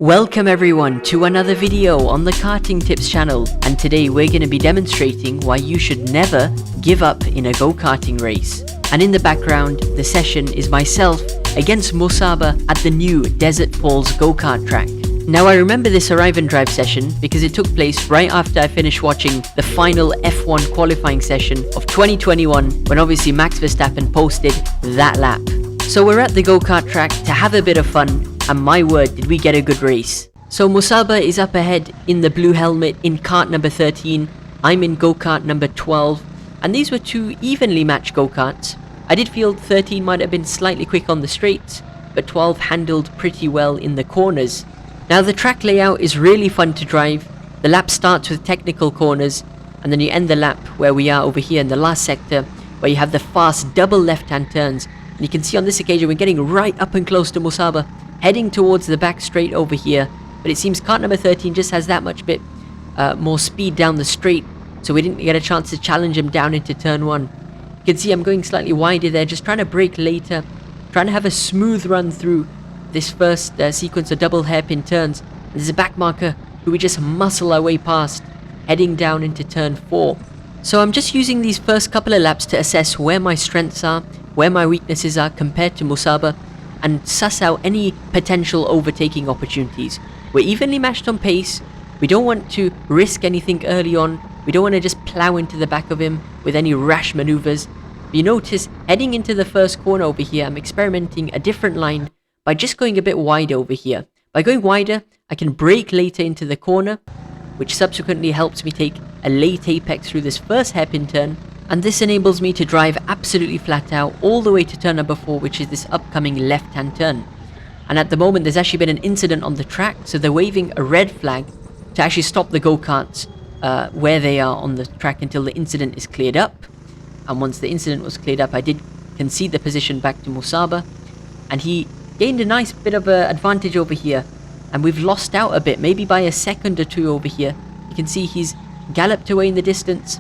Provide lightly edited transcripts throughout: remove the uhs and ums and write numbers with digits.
Welcome everyone to another video on the Karting Tips channel, and today we're going to be demonstrating why you should never give up in a go-karting race. And in the background, the session is myself against Musaba at the new Desert Falls go-kart track. Now I remember this arrive and drive session because it took place right after I finished watching the final F1 qualifying session of 2021 when obviously Max Verstappen posted that lap. So we're at the go-kart track to have a bit of fun, and my word, did we get a good race. So Musaba is up ahead in the blue helmet in kart number 13, I'm in go-kart number 12, and these were two evenly matched go-karts. I did feel 13 might have been slightly quick on the straights, but 12 handled pretty well in the corners. Now the track layout is really fun to drive. The lap starts with technical corners, and then you end the lap where we are over here in the last sector, where you have the fast double left-hand turns. And you can see on this occasion we're getting right up and close to Musaba, heading towards the back straight over here, but it seems kart number 13 just has that much bit more speed down the straight, so we didn't get a chance to challenge him down into turn 1. You can see I'm going slightly wider there, just trying to brake later, trying to have a smooth run through this first sequence of double hairpin turns. And there's a back marker who we just muscle our way past, heading down into turn 4. So I'm just using these first couple of laps to assess where my strengths are, where my weaknesses are compared to Musaba, and suss out any potential overtaking opportunities. We're evenly matched on pace, we don't want to risk anything early on, we don't want to just plow into the back of him with any rash maneuvers. But you notice, heading into the first corner over here, I'm experimenting a different line by just going a bit wider over here. By going wider, I can brake later into the corner, which subsequently helps me take a late apex through this first hairpin turn, and this enables me to drive absolutely flat out all the way to turn number 4, which is this upcoming left-hand turn. And at the moment there's actually been an incident on the track, so they're waving a red flag to actually stop the go-karts where they are on the track until the incident is cleared up. And once the incident was cleared up, I did concede the position back to Musaba, and he gained a nice bit of an advantage over here, and we've lost out a bit, maybe by a second or two over here. You can see he's galloped away in the distance,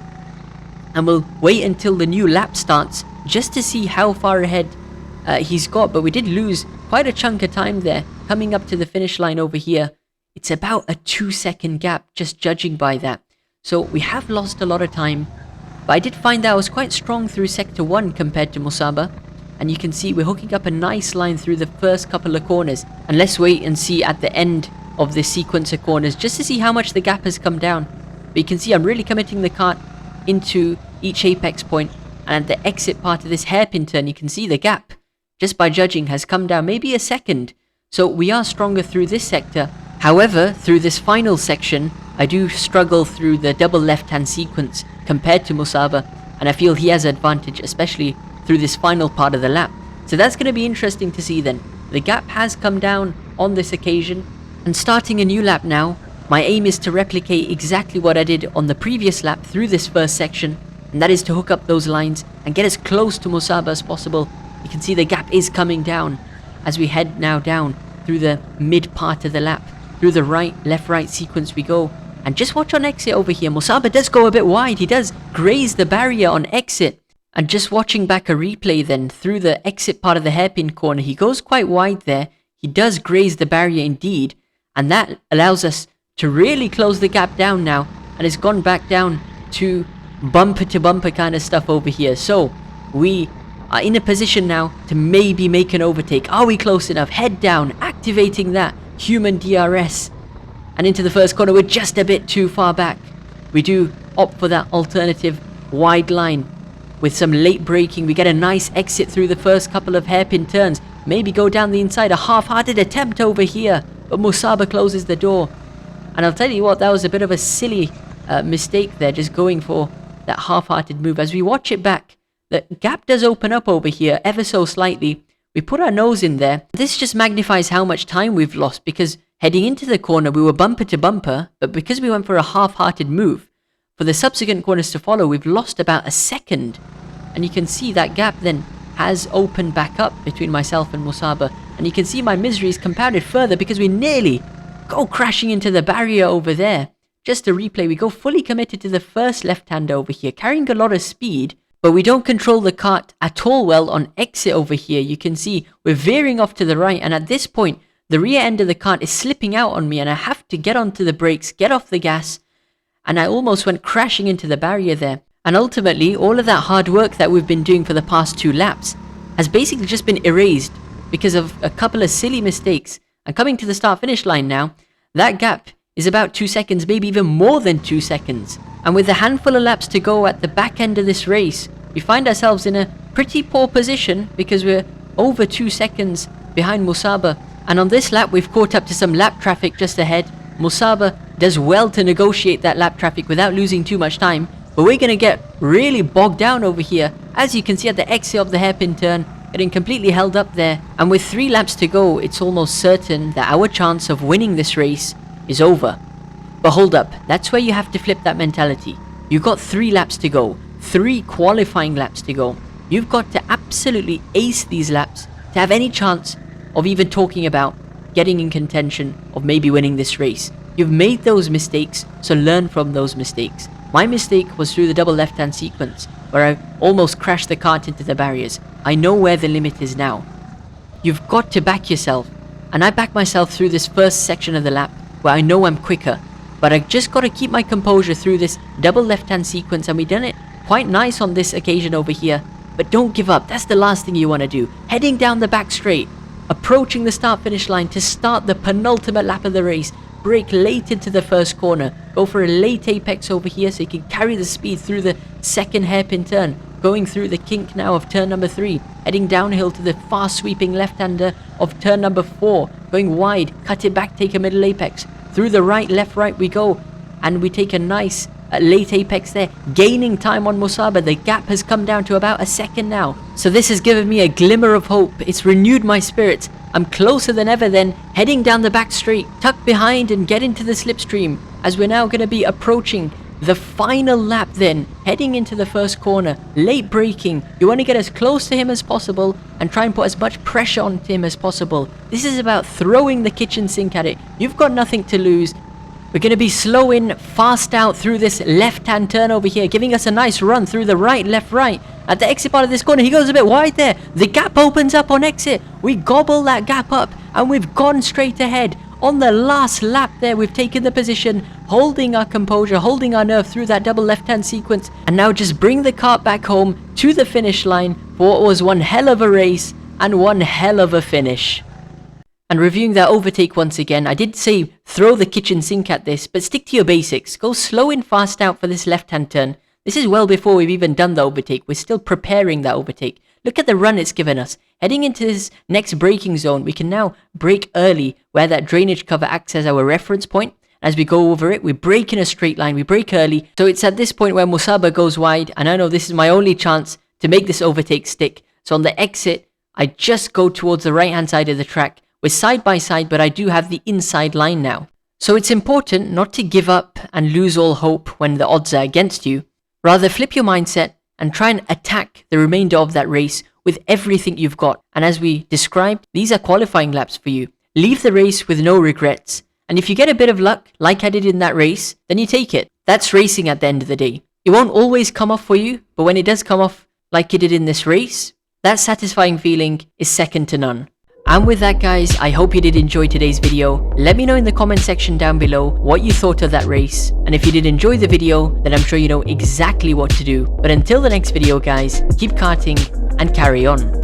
and we'll wait until the new lap starts just to see how far ahead he's got. But we did lose quite a chunk of time there coming up to the finish line over here. It's about a 2-second gap, just judging by that. So we have lost a lot of time, but I did find that I was quite strong through sector 1 compared to Musaba, and you can see we're hooking up a nice line through the first couple of corners. And let's wait and see at the end of this sequence of corners just to see how much the gap has come down. But you can see I'm really committing the kart into each apex point, and at the exit part of this hairpin turn you can see the gap, just by judging, has come down maybe a second. So we are stronger through this sector. However, through this final section I do struggle through the double left hand sequence compared to Musaba, and I feel he has advantage, especially through this final part of the lap. So that's going to be interesting to see then. The gap has come down on this occasion, and starting a new lap now, my aim is to replicate exactly what I did on the previous lap through this first section, and that is to hook up those lines and get as close to Musaba as possible. You can see the gap is coming down as we head now down through the mid part of the lap. Through the right, left, right sequence we go. And just watch on exit over here, Musaba does go a bit wide, he does graze the barrier on exit. And just watching back a replay then, through the exit part of the hairpin corner, he goes quite wide there, he does graze the barrier indeed, and that allows us to really close the gap down now, and it's gone back down to bumper kind of stuff over here. So we are in a position now to maybe make an overtake. Are we close enough? Head down, activating that human DRS, and into the first corner. We're just a bit too far back. We do opt for that alternative wide line with some late braking. We get a nice exit through the first couple of hairpin turns, maybe go down the inside. A half-hearted attempt over here, but Musaba closes the door. And I'll tell you what, that was a bit of a silly mistake there, just going for that half-hearted move. As we watch it back, the gap does open up over here ever so slightly. We put our nose in there. This just magnifies how much time we've lost, because heading into the corner we were bumper to bumper, but because we went for a half-hearted move, for the subsequent corners to follow we've lost about a second. And you can see that gap then has opened back up between myself and Musaba, and you can see my misery is compounded further because we nearly go crashing into the barrier over there. Just to replay, we go fully committed to the first left-hander over here, carrying a lot of speed, but we don't control the kart at all well on exit over here. You can see we're veering off to the right, and at this point the rear end of the kart is slipping out on me and I have to get onto the brakes, get off the gas, and I almost went crashing into the barrier there. And ultimately, all of that hard work that we've been doing for the past 2 laps has basically just been erased because of a couple of silly mistakes. And coming to the start-finish line now, that gap is about 2 seconds, maybe even more than 2 seconds. And with a handful of laps to go at the back end of this race, we find ourselves in a pretty poor position because we're over 2 seconds behind Musaba. And on this lap, we've caught up to some lap traffic just ahead. Musaba does well to negotiate that lap traffic without losing too much time. But we're going to get really bogged down over here. As you can see at the exit of the hairpin turn, getting completely held up there. And with 3 laps to go, it's almost certain that our chance of winning this race is over. But hold up, that's where you have to flip that mentality. You've got 3 laps to go, 3 qualifying laps to go. You've got to absolutely ace these laps to have any chance of even talking about getting in contention of maybe winning this race. You've made those mistakes, so learn from those mistakes. My mistake was through the double left-hand sequence, where I almost crashed the kart into the barriers. I know where the limit is now. You've got to back yourself, and I back myself through this first section of the lap, where I know I'm quicker, but I just got to keep my composure through this double left-hand sequence, and we done it quite nice on this occasion over here. But don't give up, that's the last thing you want to do. Heading down the back straight, approaching the start-finish line to start the penultimate lap of the race. Brake late into the first corner, go for a late apex over here so you can carry the speed through the second hairpin turn, going through the kink now of turn number 3, heading downhill to the fast sweeping left-hander of turn number 4, going wide, cut it back, take a middle apex, through the right, left, right we go, and we take a nice late apex there, gaining time on Musaba. The gap has come down to about a second now, so this has given me a glimmer of hope. It's renewed my spirits. I'm closer than ever then, heading down the back straight, tuck behind and get into the slipstream, as we're now going to be approaching the final lap then, heading into the first corner, late braking. You want to get as close to him as possible and try and put as much pressure on him as possible. This is about throwing the kitchen sink at it. You've got nothing to lose. We're going to be slowing fast out through this left-hand turn over here, giving us a nice run through the right, left, right. At the exit part of this corner, he goes a bit wide there. The gap opens up on exit. We gobble that gap up and we've gone straight ahead. On the last lap there, we've taken the position, holding our composure, holding our nerve through that double left-hand sequence, and now just bring the kart back home to the finish line for what was one hell of a race and one hell of a finish. And reviewing that overtake once again, I did say throw the kitchen sink at this, but stick to your basics. Go slow and fast out for this left-hand turn. This is well before we've even done the overtake. We're still preparing that overtake. Look at the run it's given us. Heading into this next braking zone, we can now brake early, where that drainage cover acts as our reference point. As we go over it, we brake in a straight line, we brake early. So it's at this point where Musaba goes wide, and I know this is my only chance to make this overtake stick. So on the exit, I just go towards the right-hand side of the track. We're side by side, but I do have the inside line now. So it's important not to give up and lose all hope when the odds are against you. Rather, flip your mindset and try and attack the remainder of that race with everything you've got. And as we described, these are qualifying laps for you. Leave the race with no regrets. And if you get a bit of luck, like I did in that race, then you take it. That's racing at the end of the day. It won't always come off for you, but when it does come off like it did in this race, that satisfying feeling is second to none. And with that, guys, I hope you did enjoy today's video. Let me know in the comment section down below what you thought of that race. And if you did enjoy the video, then I'm sure you know exactly what to do. But until the next video, guys, keep karting and carry on.